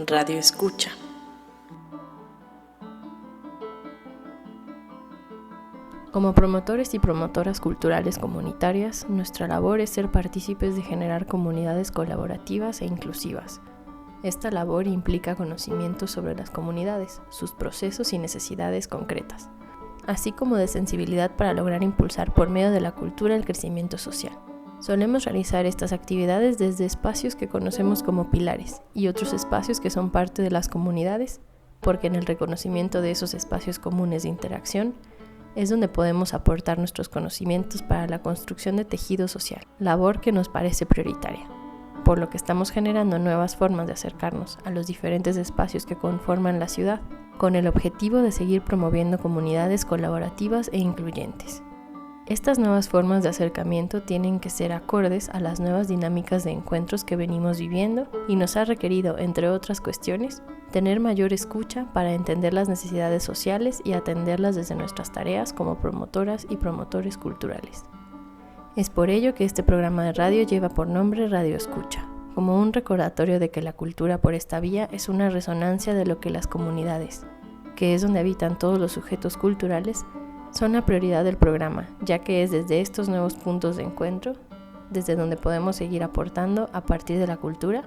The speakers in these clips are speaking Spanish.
Radio Escucha. Como promotores y promotoras culturales comunitarias, nuestra labor es ser partícipes de generar comunidades colaborativas e inclusivas. Esta labor implica conocimiento sobre las comunidades, sus procesos y necesidades concretas, así como de sensibilidad para lograr impulsar por medio de la cultura el crecimiento social. Solemos realizar estas actividades desde espacios que conocemos como pilares y otros espacios que son parte de las comunidades, porque en el reconocimiento de esos espacios comunes de interacción es donde podemos aportar nuestros conocimientos para la construcción de tejido social, labor que nos parece prioritaria, por lo que estamos generando nuevas formas de acercarnos a los diferentes espacios que conforman la ciudad, con el objetivo de seguir promoviendo comunidades colaborativas e incluyentes. Estas nuevas formas de acercamiento tienen que ser acordes a las nuevas dinámicas de encuentros que venimos viviendo y nos ha requerido, entre otras cuestiones, tener mayor escucha para entender las necesidades sociales y atenderlas desde nuestras tareas como promotoras y promotores culturales. Es por ello que este programa de radio lleva por nombre Radio Escucha, como un recordatorio de que la cultura por esta vía es una resonancia de lo que las comunidades, que es donde habitan todos los sujetos culturales, son la prioridad del programa, ya que es desde estos nuevos puntos de encuentro, desde donde podemos seguir aportando a partir de la cultura,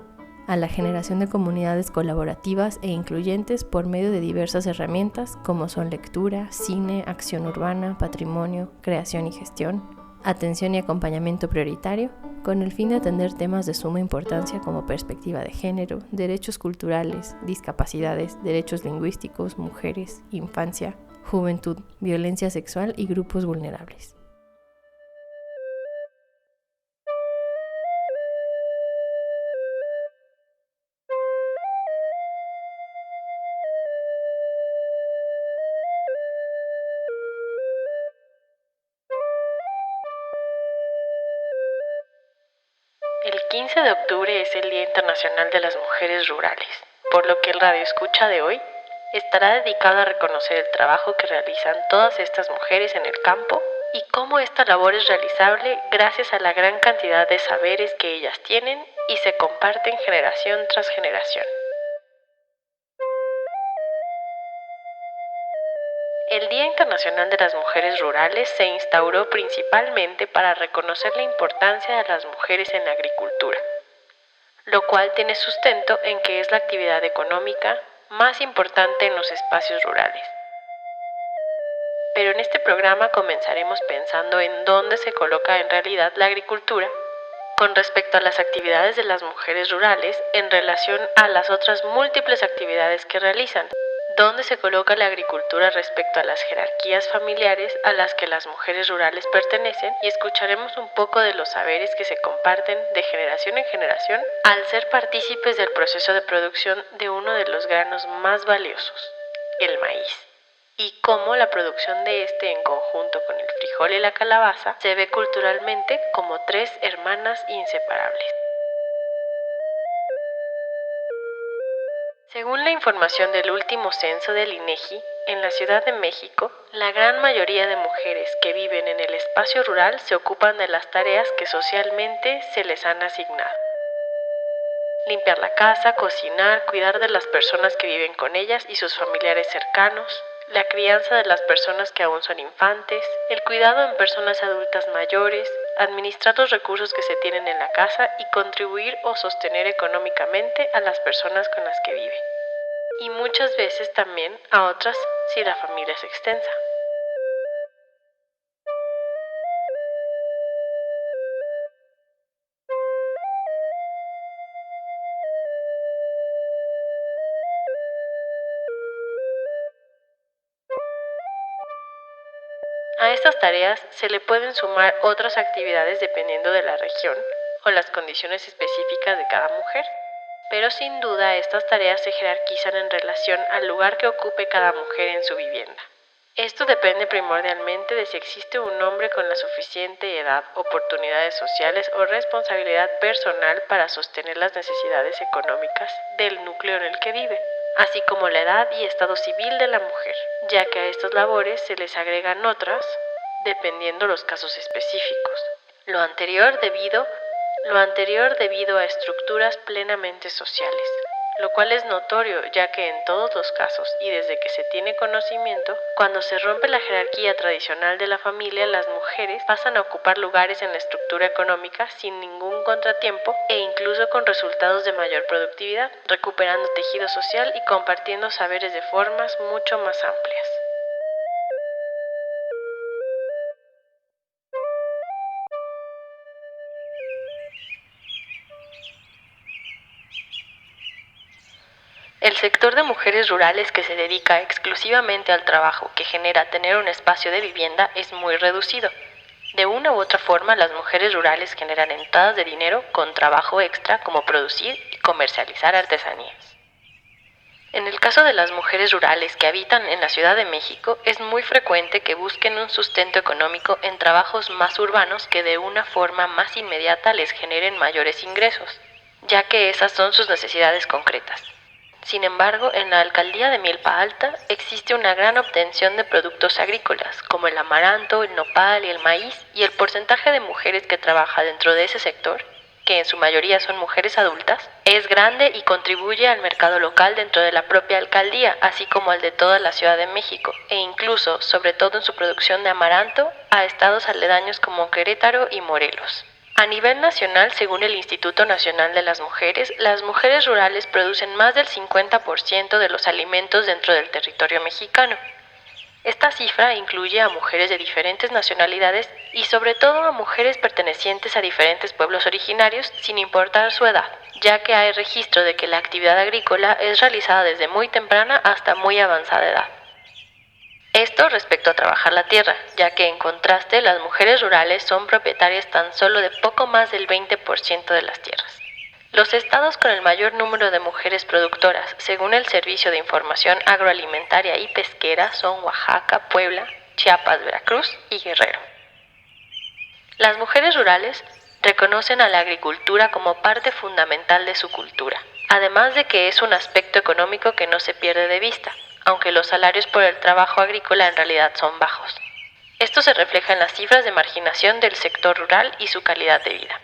a la generación de comunidades colaborativas e incluyentes por medio de diversas herramientas como son lectura, cine, acción urbana, patrimonio, creación y gestión, atención y acompañamiento prioritario, con el fin de atender temas de suma importancia como perspectiva de género, derechos culturales, discapacidades, derechos lingüísticos, mujeres, infancia, juventud, violencia sexual y grupos vulnerables. El 15 de octubre es el Día Internacional de las Mujeres Rurales, por lo que el Radio Escucha de hoy estará dedicado a reconocer el trabajo que realizan todas estas mujeres en el campo y cómo esta labor es realizable gracias a la gran cantidad de saberes que ellas tienen y se comparten generación tras generación. El Día Internacional de las Mujeres Rurales se instauró principalmente para reconocer la importancia de las mujeres en la agricultura, lo cual tiene sustento en que es la actividad económica más importante en los espacios rurales. Pero en este programa comenzaremos pensando en dónde se coloca en realidad la agricultura con respecto a las actividades de las mujeres rurales en relación a las otras múltiples actividades que realizan. ¿Dónde se coloca la agricultura respecto a las jerarquías familiares a las que las mujeres rurales pertenecen? Y escucharemos un poco de los saberes que se comparten de generación en generación al ser partícipes del proceso de producción de uno de los granos más valiosos, el maíz, y cómo la producción de este en conjunto con el frijol y la calabaza se ve culturalmente como tres hermanas inseparables. Según la información del último censo del INEGI, en la Ciudad de México, la gran mayoría de mujeres que viven en el espacio rural se ocupan de las tareas que socialmente se les han asignado. Limpiar la casa, cocinar, cuidar de las personas que viven con ellas y sus familiares cercanos, la crianza de las personas que aún son infantes, el cuidado en personas adultas mayores, administrar los recursos que se tienen en la casa y contribuir o sostener económicamente a las personas con las que vive. Y muchas veces también a otras si la familia es extensa. A estas tareas se le pueden sumar otras actividades dependiendo de la región o las condiciones específicas de cada mujer, pero sin duda estas tareas se jerarquizan en relación al lugar que ocupe cada mujer en su vivienda. Esto depende primordialmente de si existe un hombre con la suficiente edad, oportunidades sociales o responsabilidad personal para sostener las necesidades económicas del núcleo en el que vive, así como la edad y estado civil de la mujer, ya que a estas labores se les agregan otras, dependiendo los casos específicos. Lo anterior debido a estructuras plenamente sociales, lo cual es notorio ya que en todos los casos y desde que se tiene conocimiento, cuando se rompe la jerarquía tradicional de la familia, las mujeres pasan a ocupar lugares en la estructura económica sin ningún contratiempo e incluso con resultados de mayor productividad, recuperando tejido social y compartiendo saberes de formas mucho más amplias. El sector de mujeres rurales que se dedica exclusivamente al trabajo que genera tener un espacio de vivienda es muy reducido. De una u otra forma, las mujeres rurales generan entradas de dinero con trabajo extra como producir y comercializar artesanías. En el caso de las mujeres rurales que habitan en la Ciudad de México, es muy frecuente que busquen un sustento económico en trabajos más urbanos que de una forma más inmediata les generen mayores ingresos, ya que esas son sus necesidades concretas. Sin embargo, en la alcaldía de Milpa Alta existe una gran obtención de productos agrícolas, como el amaranto, el nopal y el maíz, y el porcentaje de mujeres que trabaja dentro de ese sector, que en su mayoría son mujeres adultas, es grande y contribuye al mercado local dentro de la propia alcaldía, así como al de toda la Ciudad de México, e incluso, sobre todo en su producción de amaranto, a estados aledaños como Querétaro y Morelos. A nivel nacional, según el Instituto Nacional de las mujeres rurales producen más del 50% de los alimentos dentro del territorio mexicano. Esta cifra incluye a mujeres de diferentes nacionalidades y sobre todo a mujeres pertenecientes a diferentes pueblos originarios sin importar su edad, ya que hay registro de que la actividad agrícola es realizada desde muy temprana hasta muy avanzada edad. Esto respecto a trabajar la tierra, ya que en contraste las mujeres rurales son propietarias tan solo de poco más del 20% de las tierras. Los estados con el mayor número de mujeres productoras, según el Servicio de Información Agroalimentaria y Pesquera, son Oaxaca, Puebla, Chiapas, Veracruz y Guerrero. Las mujeres rurales reconocen a la agricultura como parte fundamental de su cultura, además de que es un aspecto económico que no se pierde de vista, aunque los salarios por el trabajo agrícola en realidad son bajos. Esto se refleja en las cifras de marginación del sector rural y su calidad de vida.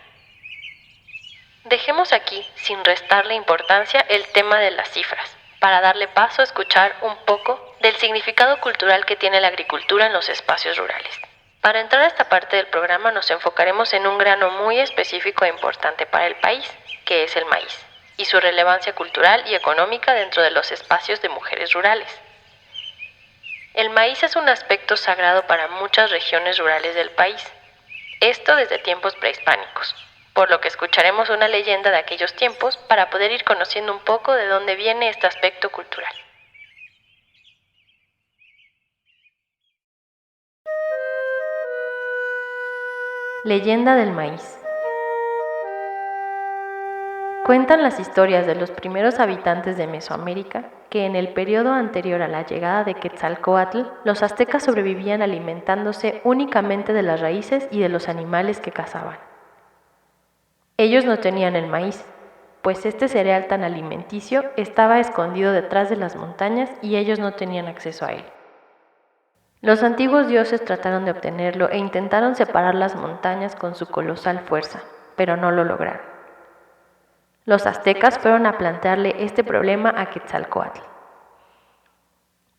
Dejemos aquí, sin restarle importancia, el tema de las cifras, para darle paso a escuchar un poco del significado cultural que tiene la agricultura en los espacios rurales. Para entrar a esta parte del programa nos enfocaremos en un grano muy específico e importante para el país, que es el maíz, y su relevancia cultural y económica dentro de los espacios de mujeres rurales. El maíz es un aspecto sagrado para muchas regiones rurales del país, esto desde tiempos prehispánicos, por lo que escucharemos una leyenda de aquellos tiempos para poder ir conociendo un poco de dónde viene este aspecto cultural. Leyenda del maíz. Cuentan las historias de los primeros habitantes de Mesoamérica que en el periodo anterior a la llegada de Quetzalcóatl, los aztecas sobrevivían alimentándose únicamente de las raíces y de los animales que cazaban. Ellos no tenían el maíz, pues este cereal tan alimenticio estaba escondido detrás de las montañas y ellos no tenían acceso a él. Los antiguos dioses trataron de obtenerlo e intentaron separar las montañas con su colosal fuerza, pero no lo lograron. Los aztecas fueron a plantearle este problema a Quetzalcóatl.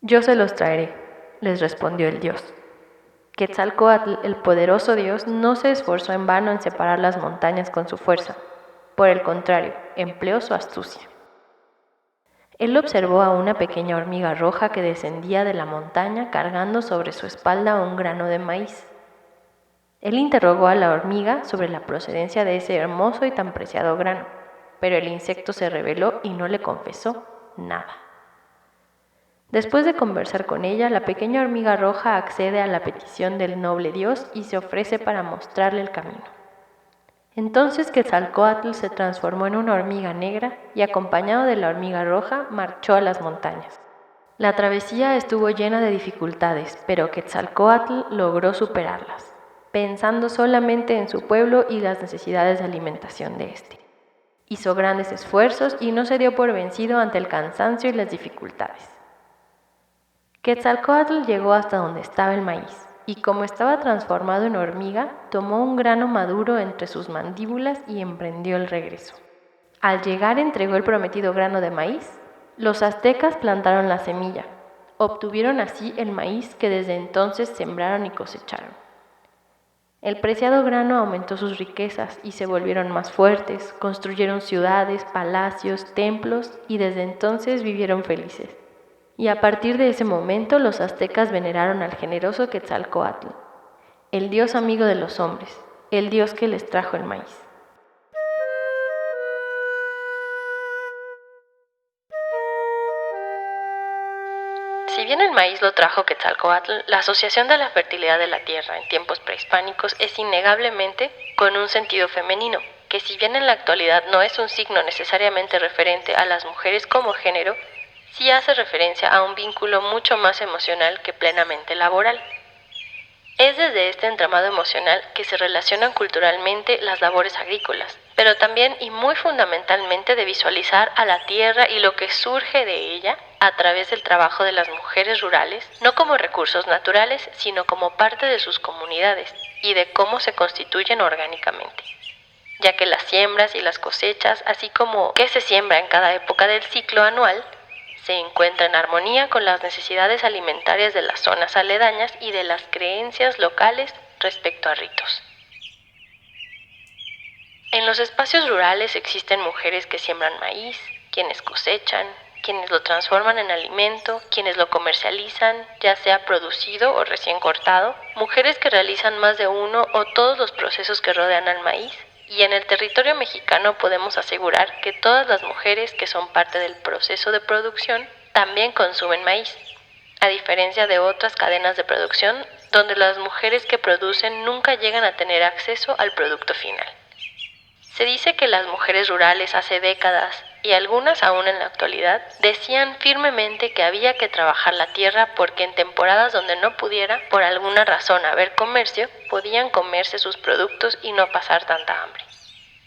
«Yo se los traeré», les respondió el dios. Quetzalcóatl, el poderoso dios, no se esforzó en vano en separar las montañas con su fuerza. Por el contrario, empleó su astucia. Él observó a una pequeña hormiga roja que descendía de la montaña cargando sobre su espalda un grano de maíz. Él interrogó a la hormiga sobre la procedencia de ese hermoso y tan preciado grano, pero el insecto se rebeló y no le confesó nada. Después de conversar con ella, la pequeña hormiga roja accede a la petición del noble dios y se ofrece para mostrarle el camino. Entonces Quetzalcóatl se transformó en una hormiga negra y acompañado de la hormiga roja marchó a las montañas. La travesía estuvo llena de dificultades, pero Quetzalcóatl logró superarlas, pensando solamente en su pueblo y las necesidades de alimentación de éste. Hizo grandes esfuerzos y no se dio por vencido ante el cansancio y las dificultades. Quetzalcóatl llegó hasta donde estaba el maíz, y como estaba transformado en hormiga, tomó un grano maduro entre sus mandíbulas y emprendió el regreso. Al llegar entregó el prometido grano de maíz. Los aztecas plantaron la semilla. Obtuvieron así el maíz que desde entonces sembraron y cosecharon. El preciado grano aumentó sus riquezas y se volvieron más fuertes, construyeron ciudades, palacios, templos y desde entonces vivieron felices. Y a partir de ese momento los aztecas veneraron al generoso Quetzalcóatl, el dios amigo de los hombres, el dios que les trajo el maíz. Si bien el maíz lo trajo Quetzalcóatl, la asociación de la fertilidad de la tierra en tiempos prehispánicos es innegablemente con un sentido femenino, que si bien en la actualidad no es un signo necesariamente referente a las mujeres como género, sí hace referencia a un vínculo mucho más emocional que plenamente laboral. Es desde este entramado emocional que se relacionan culturalmente las labores agrícolas, pero también y muy fundamentalmente de visualizar a la tierra y lo que surge de ella a través del trabajo de las mujeres rurales, no como recursos naturales, sino como parte de sus comunidades y de cómo se constituyen orgánicamente, ya que las siembras y las cosechas, así como qué se siembra en cada época del ciclo anual, se encuentra en armonía con las necesidades alimentarias de las zonas aledañas y de las creencias locales respecto a ritos. En los espacios rurales existen mujeres que siembran maíz, quienes cosechan, quienes lo transforman en alimento, quienes lo comercializan, ya sea producido o recién cortado, mujeres que realizan más de uno o todos los procesos que rodean al maíz, y en el territorio mexicano podemos asegurar que todas las mujeres que son parte del proceso de producción también consumen maíz, a diferencia de otras cadenas de producción donde las mujeres que producen nunca llegan a tener acceso al producto final. Se dice que las mujeres rurales hace décadas, y algunas aún en la actualidad, decían firmemente que había que trabajar la tierra porque en temporadas donde no pudiera, por alguna razón, haber comercio, podían comerse sus productos y no pasar tanta hambre,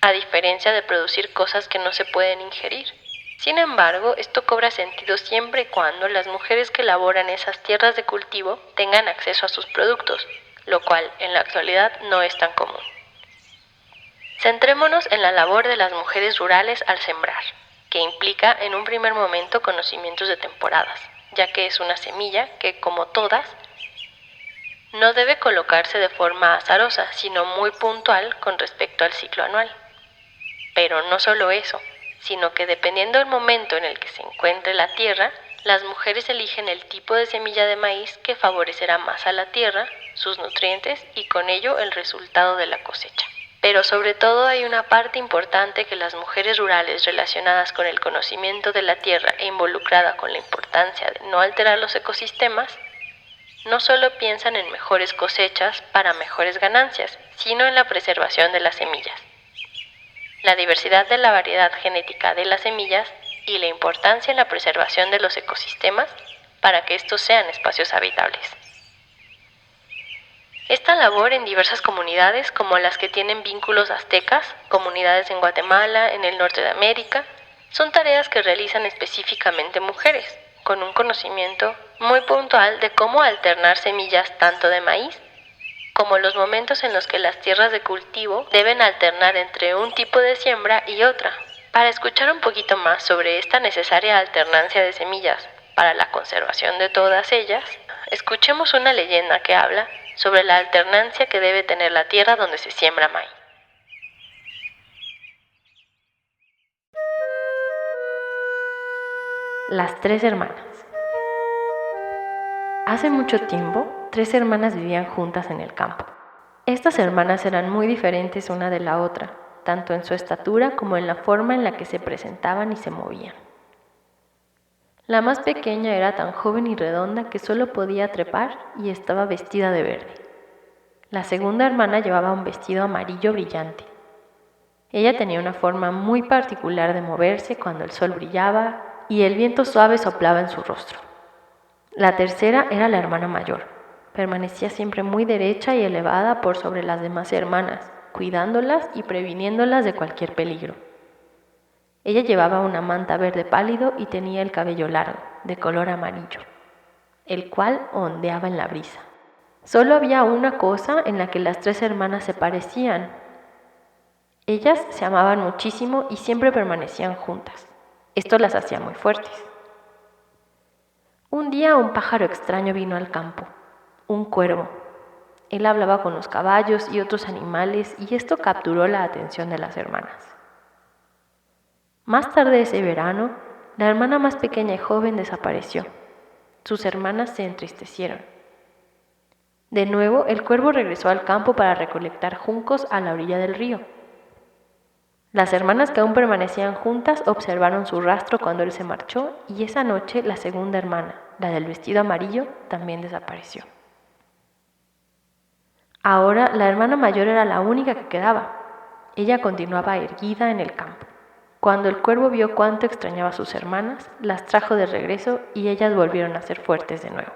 a diferencia de producir cosas que no se pueden ingerir. Sin embargo, esto cobra sentido siempre y cuando las mujeres que laboran esas tierras de cultivo tengan acceso a sus productos, lo cual en la actualidad no es tan común. Centrémonos en la labor de las mujeres rurales al sembrar, que implica en un primer momento conocimientos de temporadas, ya que es una semilla que, como todas, no debe colocarse de forma azarosa, sino muy puntual con respecto al ciclo anual. Pero no solo eso, sino que dependiendo del momento en el que se encuentre la tierra, las mujeres eligen el tipo de semilla de maíz que favorecerá más a la tierra, sus nutrientes y con ello el resultado de la cosecha. Pero sobre todo hay una parte importante que las mujeres rurales relacionadas con el conocimiento de la tierra e involucrada con la importancia de no alterar los ecosistemas, no solo piensan en mejores cosechas para mejores ganancias, sino en la preservación de las semillas, la diversidad de la variedad genética de las semillas y la importancia en la preservación de los ecosistemas para que estos sean espacios habitables. Esta labor en diversas comunidades, como las que tienen vínculos aztecas, comunidades en Guatemala, en el norte de América, son tareas que realizan específicamente mujeres, con un conocimiento muy puntual de cómo alternar semillas tanto de maíz, como los momentos en los que las tierras de cultivo deben alternar entre un tipo de siembra y otra. Para escuchar un poquito más sobre esta necesaria alternancia de semillas para la conservación de todas ellas, escuchemos una leyenda que habla sobre la alternancia que debe tener la tierra donde se siembra maíz. Las tres hermanas. Hace mucho tiempo, 3 hermanas vivían juntas en el campo. Estas hermanas eran muy diferentes una de la otra, tanto en su estatura como en la forma en la que se presentaban y se movían. La más pequeña era tan joven y redonda que solo podía trepar y estaba vestida de verde. La segunda hermana llevaba un vestido amarillo brillante. Ella tenía una forma muy particular de moverse cuando el sol brillaba y el viento suave soplaba en su rostro. La tercera era la hermana mayor. Permanecía siempre muy derecha y elevada por sobre las demás hermanas, cuidándolas y previniéndolas de cualquier peligro. Ella llevaba una manta verde pálido y tenía el cabello largo, de color amarillo, el cual ondeaba en la brisa. Solo había una cosa en la que las 3 hermanas se parecían, Ellas se amaban muchísimo y siempre permanecían juntas. Esto las hacía muy fuertes. Un día un pájaro extraño vino al campo, un cuervo. Él hablaba con los caballos y otros animales y esto capturó la atención de las hermanas. Más tarde ese verano, la hermana más pequeña y joven desapareció. Sus hermanas se entristecieron. De nuevo, el cuervo regresó al campo para recolectar juncos a la orilla del río. Las hermanas que aún permanecían juntas observaron su rastro cuando él se marchó y esa noche la segunda hermana, la del vestido amarillo, también desapareció. Ahora la hermana mayor era la única que quedaba. Ella continuaba erguida en el campo. Cuando el cuervo vio cuánto extrañaba a sus hermanas, las trajo de regreso y ellas volvieron a ser fuertes de nuevo.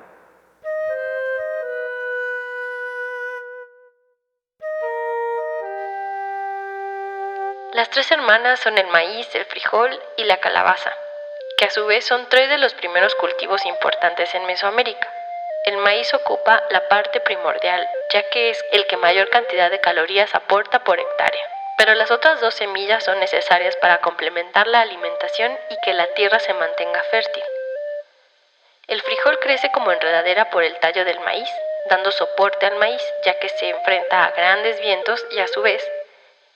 Las tres hermanas son el maíz, el frijol y la calabaza, que a su vez son tres de los primeros cultivos importantes en Mesoamérica. El maíz ocupa la parte primordial, ya que es el que mayor cantidad de calorías aporta por hectárea. Pero las otras dos semillas son necesarias para complementar la alimentación y que la tierra se mantenga fértil. El frijol crece como enredadera por el tallo del maíz, dando soporte al maíz, ya que se enfrenta a grandes vientos y a su vez,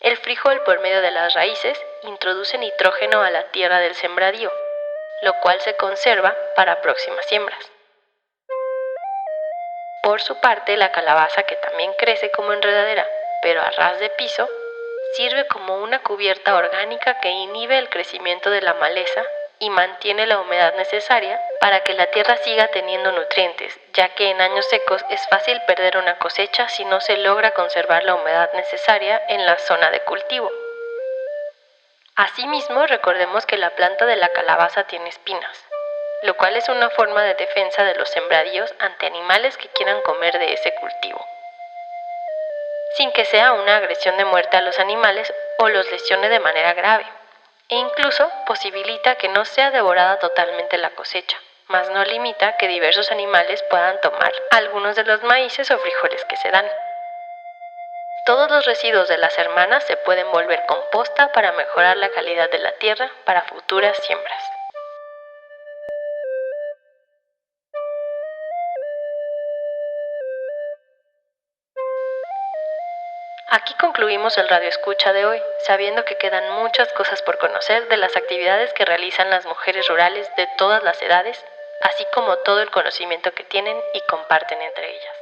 el frijol por medio de las raíces introduce nitrógeno a la tierra del sembradío, lo cual se conserva para próximas siembras. Por su parte, la calabaza, que también crece como enredadera, pero a ras de piso, sirve como una cubierta orgánica que inhibe el crecimiento de la maleza y mantiene la humedad necesaria para que la tierra siga teniendo nutrientes, ya que en años secos es fácil perder una cosecha si no se logra conservar la humedad necesaria en la zona de cultivo. Asimismo, recordemos que la planta de la calabaza tiene espinas, lo cual es una forma de defensa de los sembradíos ante animales que quieran comer de ese cultivo, sin que sea una agresión de muerte a los animales o los lesione de manera grave, e incluso posibilita que no sea devorada totalmente la cosecha, mas no limita que diversos animales puedan tomar algunos de los maíces o frijoles que se dan. Todos los residuos de las hermanas se pueden volver composta para mejorar la calidad de la tierra para futuras siembras. Aquí concluimos el Radio Escucha de hoy, sabiendo que quedan muchas cosas por conocer de las actividades que realizan las mujeres rurales de todas las edades, así como todo el conocimiento que tienen y comparten entre ellas.